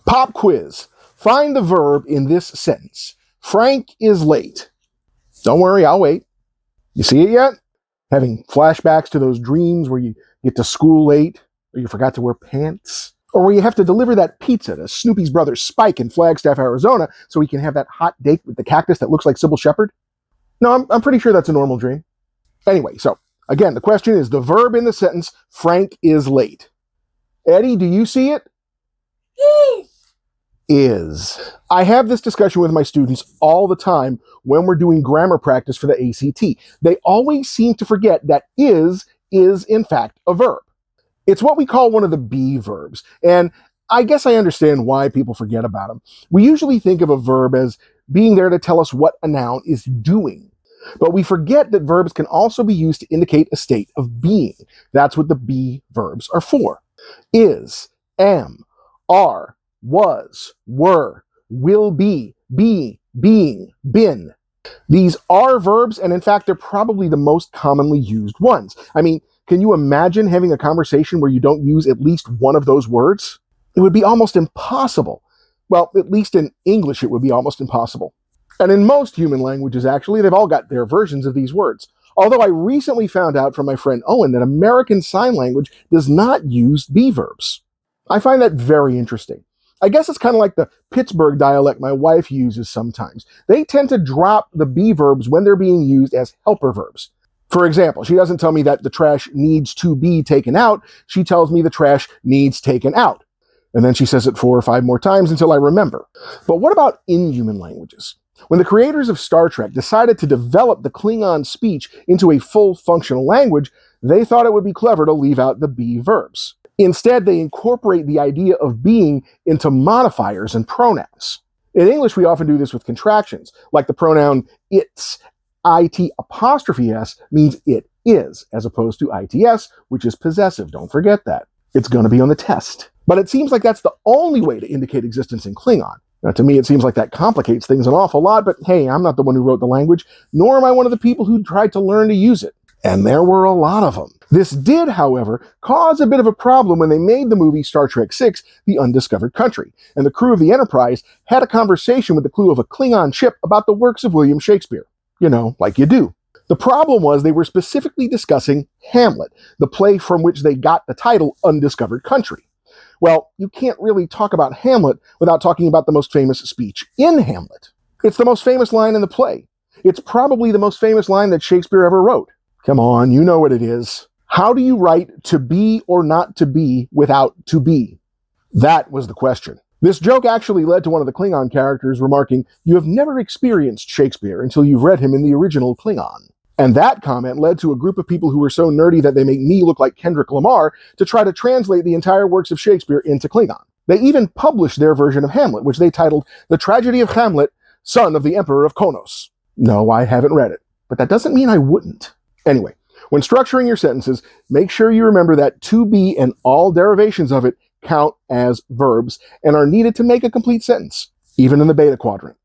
Pop quiz. Find the verb in this sentence. Frank is late. Don't worry, I'll wait. You see it yet? Having flashbacks to those dreams where you get to school late, or you forgot to wear pants, or where you have to deliver that pizza to Snoopy's brother Spike in Flagstaff, Arizona, so he can have that hot date with the cactus that looks like Sybil Shepherd? No, I'm pretty sure that's a normal dream. Anyway, so again, the question is the verb in the sentence, Frank is late. Eddie, do you see it? Is. I have this discussion with my students all the time when we're doing grammar practice for the ACT. They always seem to forget that is in fact a verb. It's what we call one of the be verbs, and I guess I understand why people forget about them. We usually think of a verb as being there to tell us what a noun is doing, but we forget that verbs can also be used to indicate a state of being. That's what the be verbs are for. Is, am, are, was, were, will be, being, been. These are verbs, and in fact, they're probably the most commonly used ones. I mean, can you imagine having a conversation where you don't use at least one of those words? It would be almost impossible. Well, at least in English, it would be almost impossible. And in most human languages, actually, they've all got their versions of these words. Although I recently found out from my friend Owen that American Sign Language does not use be verbs. I find that very interesting. I guess it's kind of like the Pittsburgh dialect my wife uses sometimes. They tend to drop the be verbs when they're being used as helper verbs. For example, she doesn't tell me that the trash needs to be taken out. She tells me the trash needs taken out. And then she says it 4 or 5 more times until I remember. But what about inhuman languages? When the creators of Star Trek decided to develop the Klingon speech into a full functional language, they thought it would be clever to leave out the be verbs. Instead, they incorporate the idea of being into modifiers and pronouns. In English, we often do this with contractions, like the pronoun it's. it''s means it is, as opposed to its, which is possessive. Don't forget that. It's going to be on the test. But it seems like that's the only way to indicate existence in Klingon. Now, to me, it seems like that complicates things an awful lot, but hey, I'm not the one who wrote the language, nor am I one of the people who tried to learn to use it. And there were a lot of them. This did, however, cause a bit of a problem when they made the movie Star Trek VI, The Undiscovered Country, and the crew of the Enterprise had a conversation with the crew of a Klingon ship about the works of William Shakespeare. You know, like you do. The problem was they were specifically discussing Hamlet, the play from which they got the title Undiscovered Country. Well, you can't really talk about Hamlet without talking about the most famous speech in Hamlet. It's the most famous line in the play. It's probably the most famous line that Shakespeare ever wrote. Come on, you know what it is. How do you write to be or not to be without to be? That was the question. This joke actually led to one of the Klingon characters remarking, "You have never experienced Shakespeare until you've read him in the original Klingon." And that comment led to a group of people who were so nerdy that they make me look like Kendrick Lamar to try to translate the entire works of Shakespeare into Klingon. They even published their version of Hamlet, which they titled The Tragedy of Hamlet, Son of the Emperor of Konos. No, I haven't read it, but that doesn't mean I wouldn't. Anyway, when structuring your sentences, make sure you remember that to be and all derivations of it count as verbs and are needed to make a complete sentence, even in the beta quadrant.